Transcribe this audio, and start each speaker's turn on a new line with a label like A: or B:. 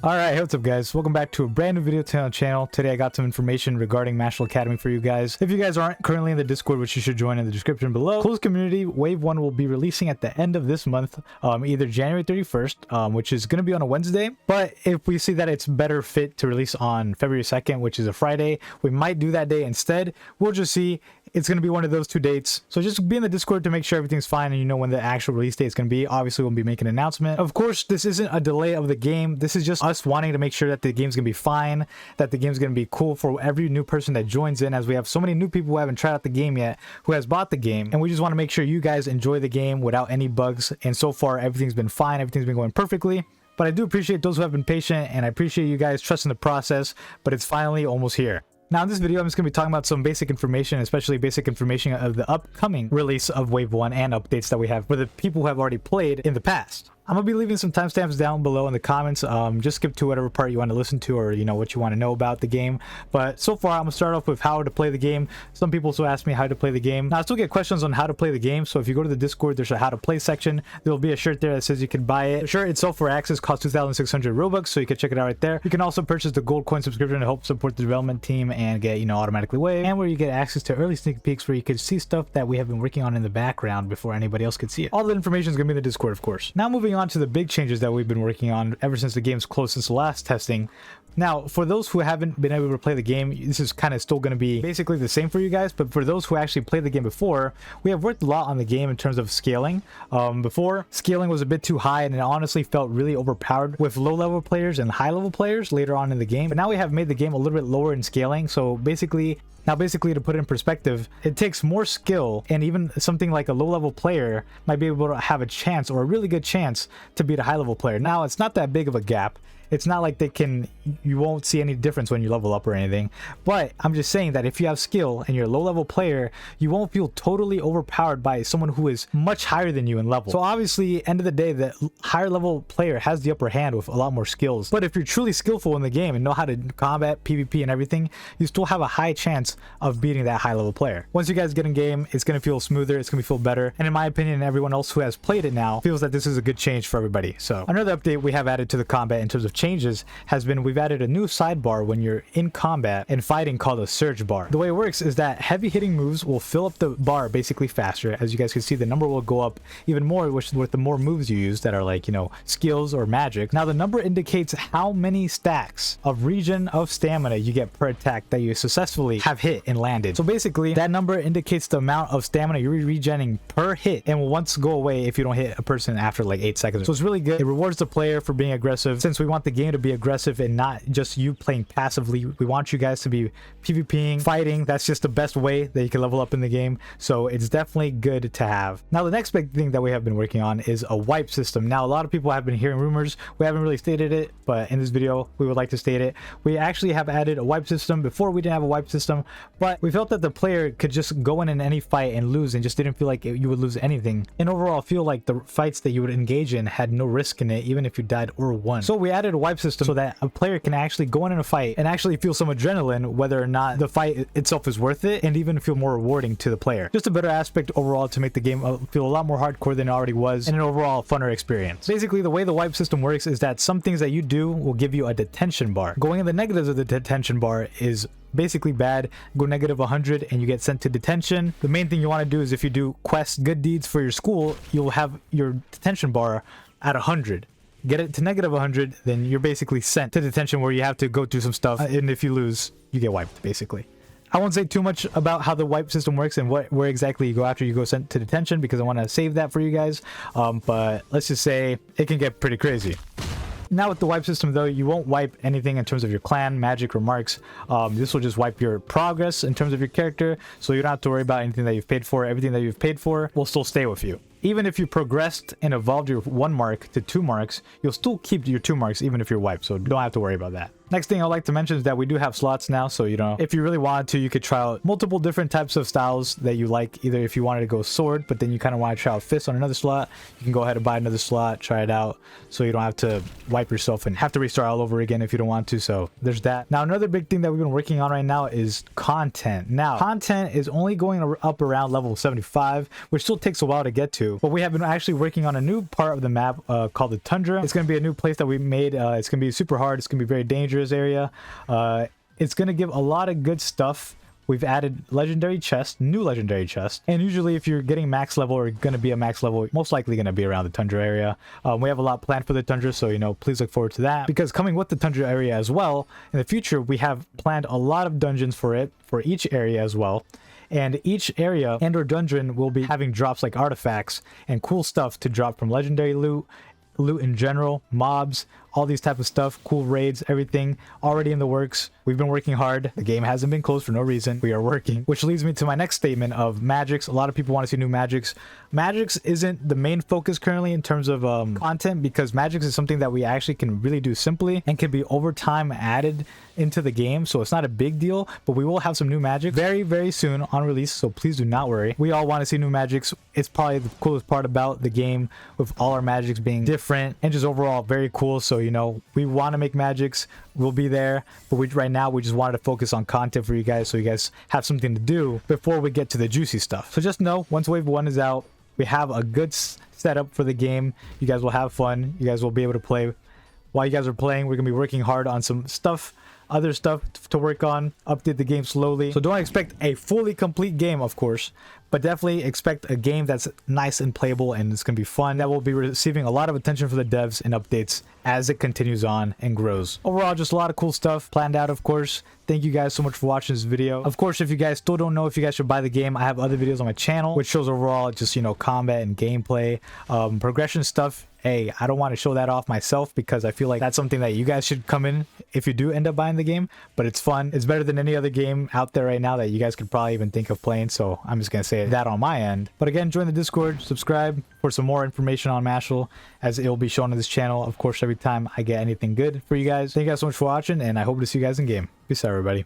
A: Alright, hey, what's up guys? Welcome back to a brand new video on the channel. Today I got some information regarding Mashle Academy for you guys. If you guys aren't currently in the Discord, which you should join in the description below, closed community wave 1 will be releasing at the end of this month, either January 31st, which is going to be on a Wednesday. But if we see that it's better fit to release on February 2nd, which is a Friday, we might do that day instead. We'll just see. It's going to be one of those two dates. So just be in the Discord to make sure everything's fine and you know when the actual release date is going to be. Obviously, we'll be making an announcement. Of course, this isn't a delay of the game. This is just us wanting to make sure that the game's going to be fine, that the game's going to be cool for every new person that joins in, as we have so many new people who haven't tried out the game yet, who has bought the game. And we just want to make sure you guys enjoy the game without any bugs. And so far, everything's been fine. Everything's been going perfectly. But I do appreciate those who have been patient, and I appreciate you guys trusting the process, but it's finally almost here. Now in this video, I'm just going to be talking about some basic information, especially basic information of the upcoming release of Wave 1 and updates that we have for the people who have already played in the past. I'm going to be leaving some timestamps down below in the comments. Just skip to whatever part you want to listen to, or what you want to know about the game. But so far, I'm going to start off with how to play the game. Some people also ask me how to play the game. Now, I still get questions on how to play the game. So if you go to the Discord, there's a how to play section. There will be a shirt there that says you can buy it. The shirt itself for access costs 2,600 Robux, so you can check it out right there. You can also purchase the gold coin subscription to help support the development team and get, automatically waived. And where you get access to early sneak peeks where you can see stuff that we have been working on in the background before anybody else could see it. All the information is going to be in the Discord, of course. Now moving on to the big changes that we've been working on ever since the game's closed since the last testing. Now, for those who haven't been able to play the game, this is kind of still going to be basically the same for you guys, but for those who actually played the game before, we have worked a lot on the game in terms of scaling. Before, scaling was a bit too high, and it honestly felt really overpowered with low-level players and high-level players later on in the game. But now we have made the game a little bit lower in scaling, so basically, to put it in perspective, it takes more skill, and even something like a low-level player might be able to have a chance, or a really good chance, to beat a high-level player. Now, it's not that big of a gap. It's not like you won't see any difference when you level up or anything. But I'm just saying that if you have skill and you're a low-level player, you won't feel totally overpowered by someone who is much higher than you in level. So obviously, end of the day, the higher level player has the upper hand with a lot more skills. But if you're truly skillful in the game and know how to combat, PvP, and everything, you still have a high chance of beating that high-level player. Once you guys get in game, it's going to feel smoother, it's going to feel better. And in my opinion, everyone else who has played it now feels that this is a good change for everybody. So another update we have added to the combat in terms of changes has been we've added a new sidebar when you're in combat and fighting called a surge bar. The way it works is that heavy hitting moves will fill up the bar basically faster. As you guys can see, the number will go up even more with the more moves you use that are like, skills or magic. Now the number indicates how many stacks of regen of stamina you get per attack that you successfully have hit and landed. So basically that number indicates the amount of stamina you're regenning per hit and will once go away if you don't hit a person after like 8 seconds. So it's really good. It rewards the player for being aggressive, since we want the game to be aggressive and not just you playing passively. We want you guys to be PvPing, fighting. That's just the best way that you can level up in the game. So it's definitely good to have. Now the next big thing that we have been working on is a wipe system. Now a lot of people have been hearing rumors. We haven't really stated it, but in this video we would like to state it. We actually have added a wipe system. Before we didn't have a wipe system, but we felt that the player could just go in any fight and lose and just didn't feel like you would lose anything, and overall feel like the fights that you would engage in had no risk in it, even if you died or won. So we added a wipe system so that a player can actually go in a fight and actually feel some adrenaline, whether or not the fight itself is worth it, and even feel more rewarding to the player. Just a better aspect overall to make the game feel a lot more hardcore than it already was, and an overall funner experience. Basically, the way the wipe system works is that some things that you do will give you a detention bar. Going in the negatives of the detention bar is basically bad. Go negative 100 and you get sent to detention. The main thing you want to do is if you do quests, good deeds for your school, you'll have your detention bar at 100. Get it to negative 100, then you're basically sent to detention where you have to go through some stuff, and if you lose, you get wiped basically. I won't say too much about how the wipe system works and where exactly you go after you go sent to detention, because I want to save that for you guys. But let's just say it can get pretty crazy. Now with the wipe system though, you won't wipe anything in terms of your clan, magic, or marks. This will just wipe your progress in terms of your character, so you don't have to worry about anything that you've paid for. Everything that you've paid for will still stay with you. Even if you progressed and evolved your 1 mark to 2 marks, you'll still keep your 2 marks even if you're wiped, so don't have to worry about that. Next thing I'd like to mention is that we do have slots now, so if you really wanted to, you could try out multiple different types of styles that you like. Either if you wanted to go sword, but then you kind of want to try out fist on another slot, you can go ahead and buy another slot, try it out, so you don't have to wipe yourself and have to restart all over again if you don't want to. So there's that. Now another big thing that we've been working on right now is content. Now content is only going up around level 75, which still takes a while to get to. do. But we have been actually working on a new part of the map called the Tundra. It's going to be a new place that we made. It's going to be super hard. It's going to be a very dangerous area. It's going to give a lot of good stuff. We've added legendary chests, new legendary chests. And usually if you're getting max level or going to be a max level, most likely going to be around the Tundra area. We have a lot planned for the Tundra, so, you know, please look forward to that. Because coming with the Tundra area as well, in the future, we have planned a lot of dungeons for it, for each area as well. And each area and or dungeon will be having drops like artifacts and cool stuff to drop from legendary loot in general, mobs, all these type of stuff, cool raids, everything already in the works. We've been working hard. The game hasn't been closed for no reason. We are working, which leads me to my next statement of magics. A lot of people want to see new magics. Magics isn't the main focus currently in terms of content, because magics is something that we actually can really do simply and can be over time added into the game, so it's not a big deal. But we will have some new magic very, very soon on release, so please do not worry. We all want to see new magics. It's probably the coolest part about the game, with all our magics being different and just overall very cool. So, you know, we want to make magics. We'll be there, but right now we just wanted to focus on content for you guys, so you guys have something to do before we get to the juicy stuff. So just know, once wave 1 is out, we have a good setup for the game. You guys will have fun. You guys will be able to play. While you guys are playing, we're gonna be working hard on some stuff, other stuff to work on, update the game slowly. So don't expect a fully complete game, of course, but definitely expect a game that's nice and playable, and it's gonna be fun. That will be receiving a lot of attention from the devs and updates as it continues on and grows. Overall, just a lot of cool stuff planned out, of course. Thank you guys so much for watching this video. Of course, if you guys still don't know if you guys should buy the game, I have other videos on my channel which shows overall just, you know, combat and gameplay, progression stuff. Hey, I don't want to show that off myself because I feel like that's something that you guys should come in if you do end up buying the game. But it's fun. It's better than any other game out there right now that you guys could probably even think of playing. So I'm just going to say that on my end. But again, join the Discord, subscribe for some more information on Mashle, as it will be shown on this channel, of course, every time I get anything good for you guys. Thank you guys so much for watching, and I hope to see you guys in game. Peace out, everybody.